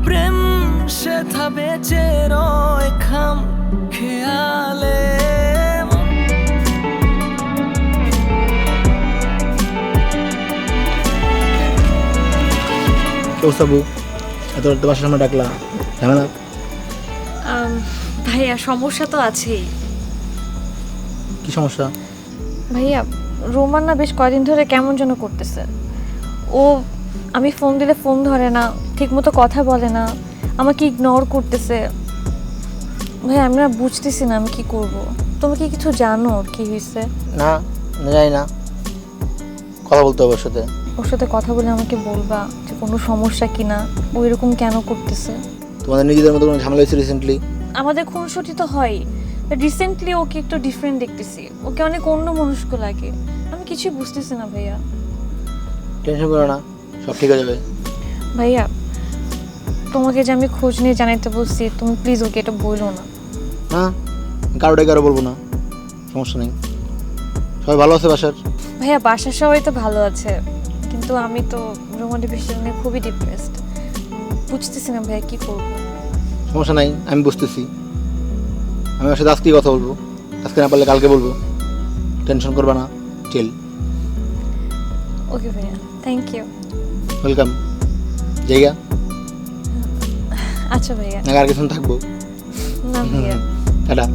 প্রেম সেথা বেঁচে রয় খাম খেয়ালে। কেউ সাবু এত রাতে বাসার সামনে ডাকলা, ঝামেলা? ভাইয়া সমস্যা তো আছেই। কি সমস্যা? ভাইয়া রোমান না বেশ কয়দিন ধরে কেমন যেন করতেছে। ও আমি ফোন দিলে ফোন ধরে না, ঠিকমতো কথা বলে না, আমাকে ইগনোর করতেছে। ভাই আমি না বুঝতেছি না আমি কি করব। তুমি কি কিছু জানো ওর কি হয়েছে? না, জানি না, কথা বলতে হবে ওর সাথে। ওর সাথে কথা বলে আমাকে বলবা যে কোনো সমস্যা কিনা, ও এরকম কেন করতেছে। তোমাদের নিজেদের মধ্যে কোনো ঝামেলা হয়েছে রিসেন্টলি? আমাদের খুনসুটি তো হয়, রিসেন্টলি ওকে একটু ডিফারেন্ট দেখতেছি, ওকে অনেক অন্য মনস্ক লাগে। আমি কিছুই বুঝতেছি না ভাইয়া। টেনশন করো না, সব ঠিক হয়ে যাবে। ভাইয়া তোমাকে যে আমি খোঁজ নিয়ে জানাইতে বলছি, তুমি প্লিজ ওকে এটা বলো না। না, কারোটাই কারো বলবো না, সমস্যা নেই। সবাই ভালো আছে বাসার? ভাইয়া বাসার সবাই তো ভালো আছে, কিন্তু আমি তো রোমান্টিক বিষয় নিয়ে খুবই ডিপ্রেসড। বুঝতেছি না ভাইয়া কি করবো। সমস্যা নাই, আমি বুঝতেছি। আমি ওর সাথে আজকেই কথা বলবো, আজকে না পারলে কালকে বলবো। টেনশন করবা না, চিল। ওকে ভাইয়া, থ্যাংক ইউ। ওয়েলকাম। জায়গা আচ্ছা ভাইয়া। না আর কিছু থাকবো? না ভাইয়া। টাটা।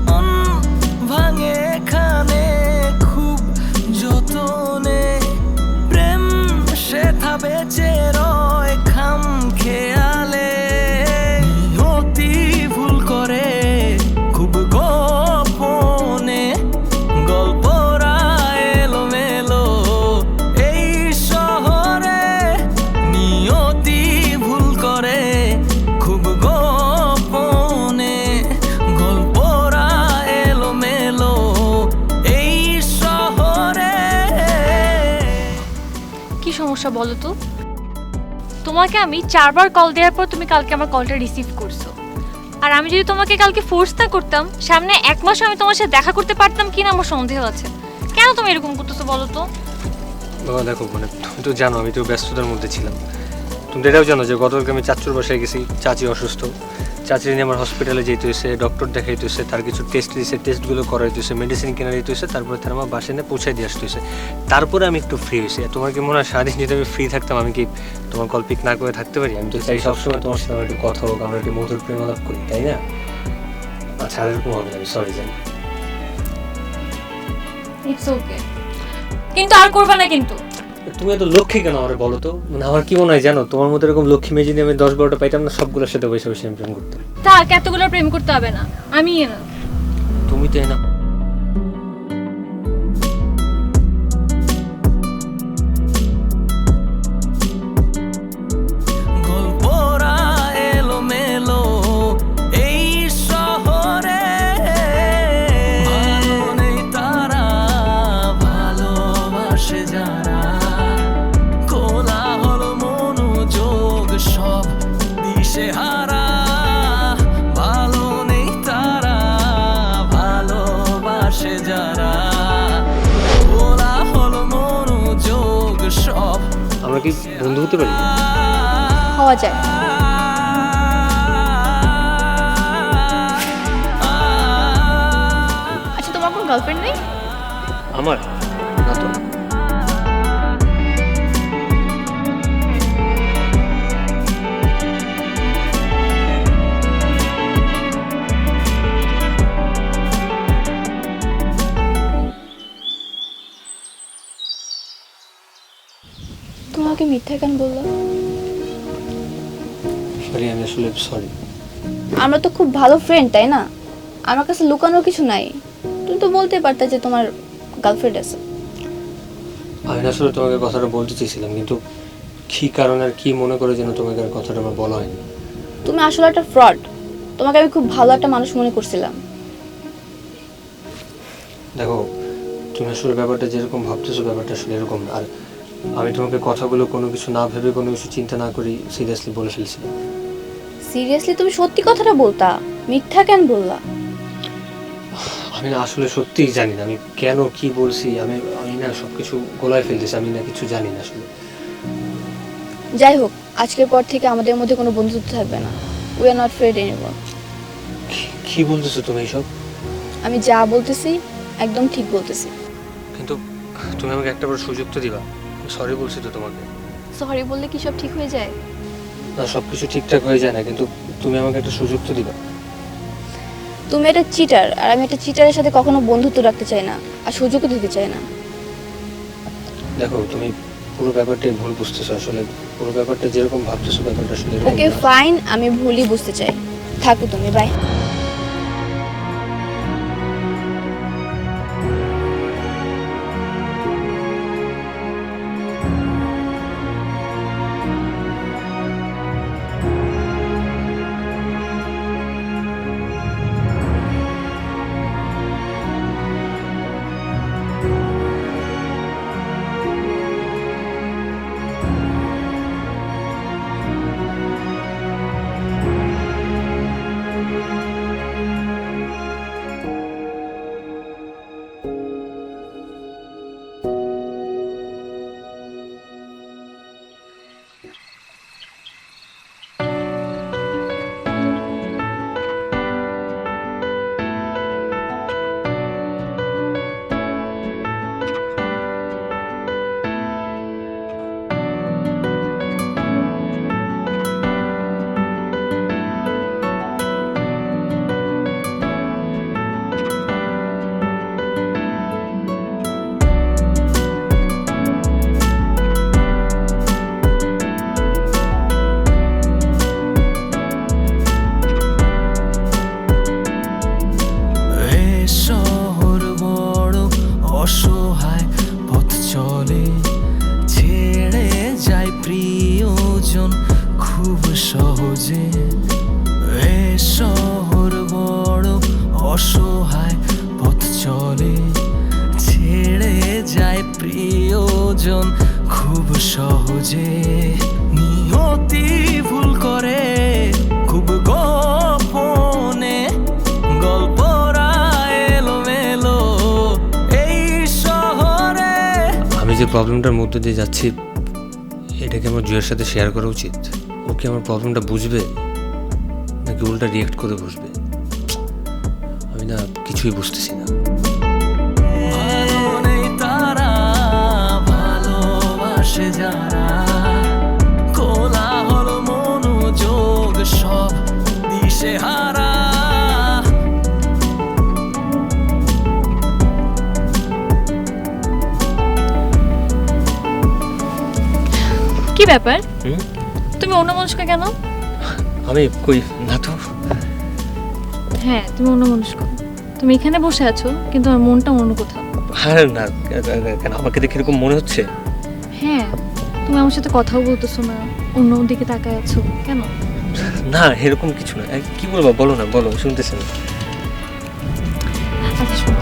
মন ভাঙে এখানে খুব যতনে, প্রেম সেথা বেঁচে রয় খাম খেয়ালে। নিয়তি ভুল করে খুব গোপনে, গল্পরা এলোমেলো এই শহরে। নিয়তি ভুল করে খুব গোপনে, গল্পরা এলোমেলো এই শহরে। কি সমস্যা বলো তো? তোমাকে আমি 4বার কল দেওয়ার পর তুমি কালকে আমার কলটা রিসিভ করছো। আর আমি যদি তোমাকে কালকে ফোর্স না করতাম, সামনে 1 মাস আমি তোমার সাথে দেখা করতে পারতাম কিনা আমার সন্দেহ আছে। কেন তুমি এরকম করতেছো বলো তো? বাবা দেখো, মানে তুমি তো জানো আমি তো ব্যস্ততার মধ্যে ছিলাম। তুমি তো এটাও জানো যে গতকালকে আমি চাচুর বাসায় গেছি, চাচি অসুস্থ, চাচির নিয়ে আমার হসপিটালে যেতে হয়েছে, ডক্টর দেখাইতে হয়েছে, তার কিছু টেস্ট দিয়েছে, টেস্টগুলো করাইতে হয়েছে, মেডিসিন কিনে দিতে হয়েছে, তারপরে তার আমার বাসায় নিয়ে পৌঁছায় দিয়ে আসতে হয়েছে। তারপরে আমি একটু ফ্রি হয়েছি। আর তোমার কি মনে হয় সারাদিন যদি আমি ফ্রি থাকতাম আমি কি তোমার কল পিক না করে থাকতে পারি? আমি তো চাই সবসময় তোমার সাথে আমার একটু কথা হোক, আমরা একটু মধুর প্রেম আলাপ করি, তাই না? আচ্ছা আর এরকম হবে না, আমি সরি জানি। ইটস ওকে, কিন্তু আর করবে না কিন্তু। তুমি এত লক্ষ্মী কেন আমার বলো তো? মানে আমার কি মনে হয় জানো, তোমার মতো এরকম লক্ষ্মী মেয়ে যদি আমি 10-12টা পাইতাম না, সবগুলোর সাথে বসে বসে আমি প্রেম করতাম। থাক, এতগুলো প্রেম করতে হবে না, আমি না। তুমি তো না। গল্পরা এলোমেলো এই শহরে, ভালো নেই তারা, ভালোবাসে যারা, কোলাহল মনোযোগ সব দিশেহারা, ভালো নেই তারা, ভালোবাসে যারা, কোলাহল মনোযোগ সব। আমরা কি বন্ধু হতে পারি? হওয়া যায়। আচ্ছা তোমার কোনো গার্লফ্রেন্ড নেই? আমার না তো। তোমাকে মিথ্যা কেন বললো? সরি, আমি আসলে সরি। আমরা তো খুব ভালো ফ্রেন্ড, তাই না? আমার কাছে লুকানোর কিছু নাই। তুমি তো বলতে পারতে যে তোমার গার্লফ্রেন্ড আছে। আমি আসলে তোমাকে কথাটা বলতে চেয়েছিলাম, কিন্তু কি কারণে আর কি মনে করে যেন তোমাকে আর কথাটা আমার বলা হয়নি। তুমি আসলে একটা ফ্রড। তোমাকে আমি খুব ভালো একটা মানুষ মনে করছিলাম। দেখো, তুমি আসলে ব্যাপারটা যেরকম ভাবতেছো ব্যাপারটা আসলে এরকম না। আর আমি তোমাকে কথাগুলো কোনো কিছু না ভেবে, কোনো কিছু চিন্তা না করি সিরিয়াসলি বলে ফেলছিলাম। সিরিয়াসলি তুমি সত্যি কথাটা বলতা, মিথ্যা কেন বললা? আমি না আসলে সত্যিই জানি না আমি কেন কি বলছি। আমি না সবকিছু গোলায় ফেলতেছি, আমি না কিছু জানি না আসলে। যাই হোক, আজকের পর থেকে আমাদের মধ্যে কোনো বন্ধুত্ব থাকবে না। We are not friend anymore. কি বলতেছো তুমি এইসব? আমি যা বলতেছি একদম ঠিক বলতেছি। কিন্তু তুমি আমাকে একটা বার সুযোগ তো দিবা। সরি বলছি তো তোমাকে। সরি বললে কি সব ঠিক হয়ে যায়? না, সবকিছু ঠিকঠাক হয়ে যায় না, কিন্তু তুমি আমাকে একটা সুযোগ তো দিবা। তুমি একটা চিটার, আর আমি একটা চিটারের সাথে কখনো বন্ধুত্ব রাখতে চাই না, আর সুযোগও দিতে চাই না। দেখো, তুমি পুরো ব্যাপারটাই ভুল বুঝতেছো। আসলে পুরো ব্যাপারটা যেরকম ভাবতেছো ব্যাপারটা আসলে এরকম ওকে না। ফাইন, আমি ভুলই বুঝতে চাই। থাকো তুমি, বাই। অসহায় পথ চলে, ছেড়ে যায় প্রিয়জন খুব সহজে। এ শহর বড় অসহায় পথ চলে, ছেড়ে যায় প্রিয়জন খুব সহজে। নিয়তি ভুল করে খুব গোপন যে প্রবলেমটার মধ্যে দিয়ে যাচ্ছি এটা কি আমার জুয়ের সাথে শেয়ার করা উচিত? ও কি আমার প্রবলেমটা বুঝবে নাকি উল্টা রিয়েক্ট করে বসবে? আমি না কিছুই বুঝতেছি না। ভালো নেই তারা, ভালোবাসে যারা, কোলাহল মনোযোগ সব দিশেহারা। কি ব্যাপার, হুম? তুমি অন্যমনস্ক কেন? আমি কই না তো। হ্যাঁ, তুমি অন্যমনস্ক। তুমি এখানে বসে আছো কিন্তু আমার মনটা অন্য কোথাও। হ্যাঁ না, কেন আমাকে দেখে এরকম মনে হচ্ছে? হ্যাঁ, তুমি আমার সাথে কথাও বলতেছো না, অন্য দিকে তাকায় আছো কেন? না এরকম কিছু না। কি বলবো বলো না, বলো, শুনতেছি না। আচ্ছা শোনো,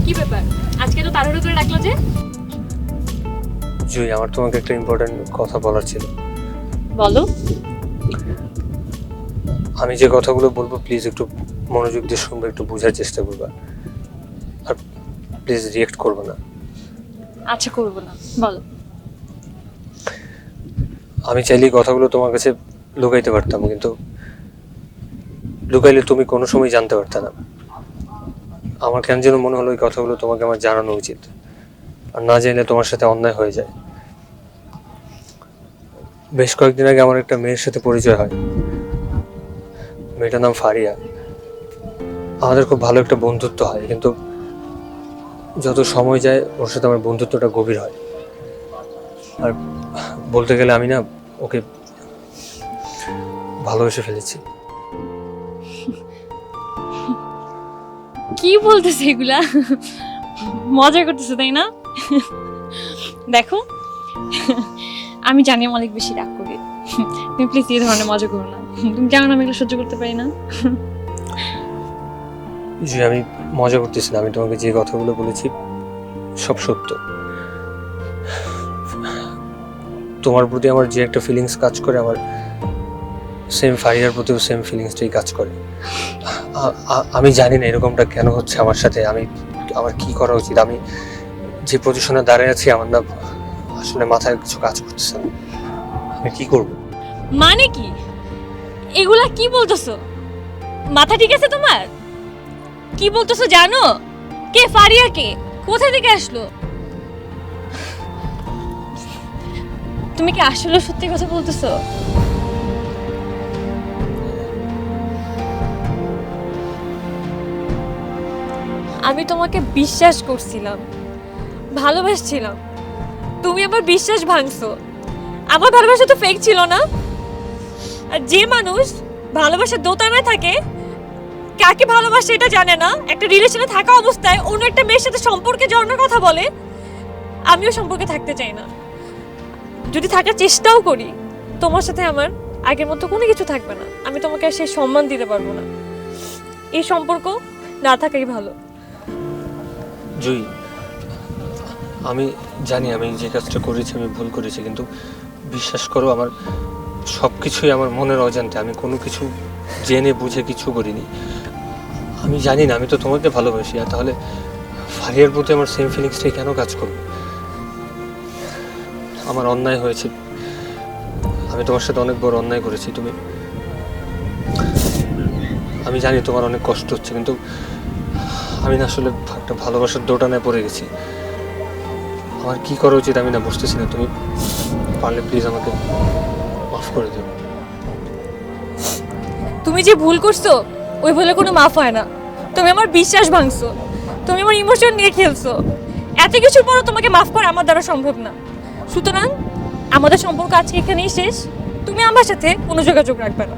কি ব্যাপার আজকে তো তাড়াহুড়ো করে ডাকলো যে? জুই, আমার তোমাকে একটা ইম্পর্টেন্ট কথা বলার ছিল। বলো। আমি যে কথাগুলো বলবো প্লিজ একটু মনোযোগ দিয়ে শুনবে, একটু বোঝার চেষ্টা করবা, আর প্লিজ রিয়েক্ট করবে না। আচ্ছা করবো না, বলো। আমি চাইলে কথাগুলো তোমার কাছে লুকাইতে পারতাম, কিন্তু লুকাইলে তুমি কোনো সময় জানতে পারতে না। আমার কেন যেন মনে হলো এই কথাগুলো তোমাকে আমার জানানো উচিত, আর না জানলে তোমার সাথে অন্যায় হয়ে যায়। বেশ কয়েকদিন আগে আমার একটা মেয়ের সাথে পরিচয় হয়। মেয়েটার নাম ফারিয়া। আমাদের খুব ভালো একটা বন্ধুত্ব হয়, কিন্তু যত সময় যায় ওর সাথে আমার বন্ধুত্বটা গভীর হয়। আর বলতে গেলে আমি না ওকে ভালোবেসে ফেলেছি। কি বলতেছে এগুলা? মজা করতেছে তাই না? দেখো, আমি জানি আমি অনেক বেশি রাগ করি, তুমি প্লিজ এই ধরনের মজা করো না। তুমি জানো না আমি এগুলো সহ্য করতে পারি না। জি, আমি মজা করতেছি না। আমি তোমাকে যে কথাগুলো বলেছি সব সত্য। তোমার প্রতি আমার যে একটা ফিলিংস কাজ করে, আমার সেম ফারিয়ার প্রতিও সেম ফিলিংসটাই কাজ করে। আমি জানি না এরকমটা কেন হচ্ছে আমার সাথে। আমার কি করা উচিত? আমি যে পজিশনে দাঁড়িয়ে আছি আমার না আসলে মাথায় কিছু কাজ করতেছে না। আমি কি করব? মানে কি এগুলা কি বলতেছো? মাথা ঠিক আছে তোমার? কি বলতেছো জানো? কে ফারিয়া? কে? কোথা থেকে আসলো? তুমি কি আসলে সত্যি কথা বলতেছো? আমি তোমাকে বিশ্বাস করছিলাম, ভালোবাসছিলাম, তুমি আমার বিশ্বাস ভাঙছো। আমার ভালোবাসা তো ফেক ছিল না। আর যে মানুষ ভালোবাসার দোতানায় থাকে, কাকে ভালোবাসে এটা জানে না, একটা রিলেশনে থাকা অবস্থায় অন্য একটা মেয়ের সাথে সম্পর্কে জড়ানোর কথা বলে, আমিও সম্পর্কে থাকতে চাই না। যদি থাকার চেষ্টাও করি, তোমার সাথে আমার আগের মতো কোনো কিছু থাকবে না। আমি তোমাকে আর সেই সম্মান দিতে পারবো না। এই সম্পর্ক না থাকাই ভালো। জুই, আমি জানি আমি যে কাজটা করেছি আমি ভুল করেছি, কিন্তু বিশ্বাস করো আমার সব কিছুই আমার মনের অজান্তে। আমি কোনো কিছু জেনে বুঝে কিছু করিনি। আমি জানি না, আমি তো তোমাকে ভালোবাসি, আর তাহলে ফারিয়ার প্রতি আমার সেম ফিলিংসটাই কেন কাজ করবে? আমার অন্যায় হয়েছে, আমি তোমার সাথে অনেক বড় অন্যায় করেছি। আমি জানি তোমার অনেক কষ্ট হচ্ছে, কিন্তু আমি না আসলে একটা ভালোবাসার দোটানায় পড়ে গেছি। আমার কি করা উচিত আমি না বুঝতেছি না। তুমি পারলে প্লিজ আমাকে মাফ করে দিও। তুমি যে ভুল করছো ওই ভুলে কোনো মাফ হয় না। তুমি আমার বিশ্বাস ভাঙছো, তুমি আমার ইমোশন নিয়ে খেলছো। এত কিছুর পরও তোমাকে মাফ করা আমার দ্বারা সম্ভব না। সুতরাং আমাদের সম্পর্ক আজকে এখানেই শেষ। তুমি আমার সাথে কোনো যোগাযোগ রাখবে না।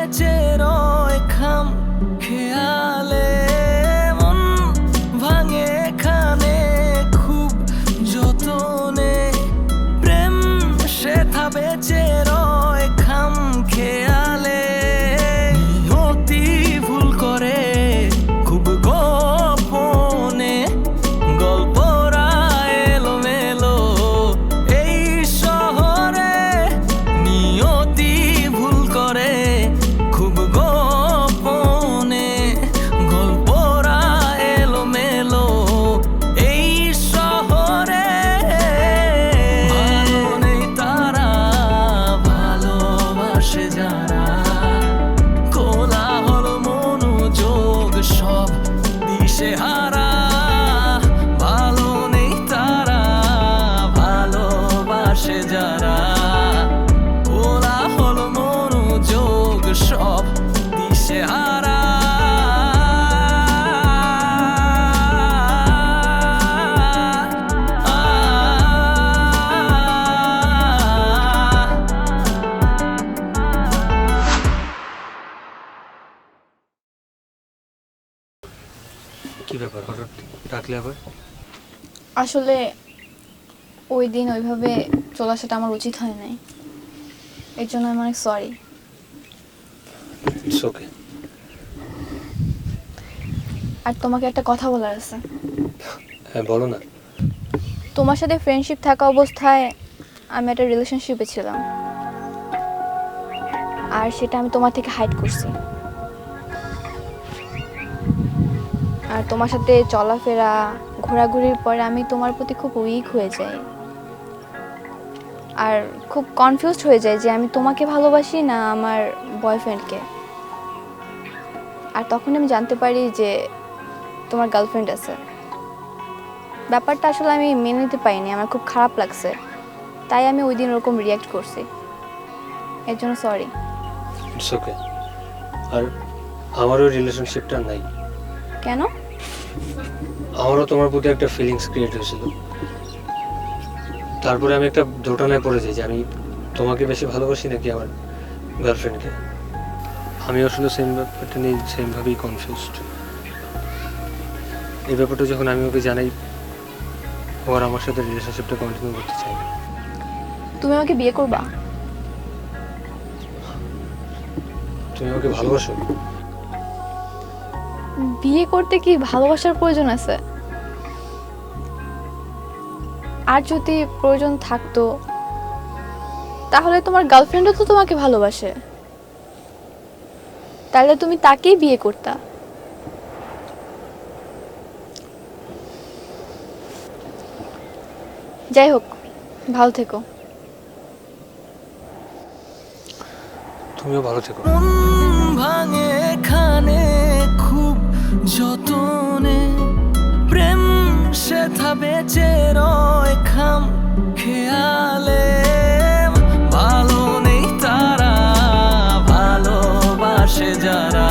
বেঁচে রয় খাম খেয়ালে মন ভাঙে খানে খুব যতনে প্রেম সেথা বেঁচে রয় খাম খেয়ালে নিয়তি ভুল করে খুব গোপনে গল্পরা এলোমেলো এই শহরে নিয়তি ভুল করে খুব গোপনে গল্পরা এলোমেলো এই শহরে ভালো নেই তারা ভালোবাসে যারা কোলাহল মনোযোগ সব দিশেহারা ভালো নেই তারা ভালোবাসে যারা কোলাহল মনোযোগ সব দিশেহারা কি ব্যাপার হঠাৎ ডাকলে আবার? আসলে ওই দিন ওইভাবে চলে আসাটা আমার উচিত হয় নাই, এর জন্য আমি অনেক সরি। It's okay. আর তোমাকে একটা কথা বলার আছে। হ্যাঁ বলো না। তোমার সাথে ফ্রেন্ডশিপ থাকা অবস্থায় আমি একটা রিলেশনশিপে ছিলাম, আর সেটা আমি তোমার থেকে হাইড করছি। আর তোমার সাথে চলাফেরা ঘোরাঘুরির পরে আমি তোমার প্রতি খুব উইক হয়ে যাই, আর খুব কনফিউজড হয়ে যায় যে আমি তোমাকে ভালোবাসি না আমার বয়ফ্রেন্ডকে। আর তখন আমি জানতে পারি যে তোমার গার্লফ্রেন্ড আছে। ব্যাপারটা আসলে আমি মেনে নিতে পারিনি, আমার খুব খারাপ লাগছে, তাই আমি ওই দিন ওরকম রিয়্যাক্ট করছি, এর জন্য সরি। It's okay. আর আমারও রিলেশনশিপটা নাই। কেন? আমারও তোমার প্রতি একটা ফিলিংস ক্রিয়েট হয়েছিল, তারপরে আমি একটা দোটানায় পড়ে যাই যে আমি তোমাকে বেশি ভালোবাসি নাকি আমার গার্লফ্রেন্ডকে। আমি আসলে সেম ব্যাপারটা নিয়ে সেমভাবেই কনফিউজড। এই ব্যাপারটা যখন আমি ওকে জানাই, ও আর আমার সাথে রিলেশনশিপটা কন্টিনিউ করতে চাই। তুমি আমাকে বিয়ে করবা? তুমি আমাকে ভালোবাসো? বিয়ে করতে কি ভালোবাসার প্রয়োজন আছে? আর যদি প্রয়োজন থাকতো তাহলে তোমার গার্লফ্রেন্ডও তো তোমাকে ভালোবাসে, তাহলে তুমি তাকেই বিয়ে করতা। যাই হোক, ভালো থেকো। তুমিও ভালো থেকো। মন ভাঙে খানে খুব যতনে প্রেম সেথা বেঁচে রয় খাম খেয়ালে ভালো নেই তারা ভালোবাসে যারা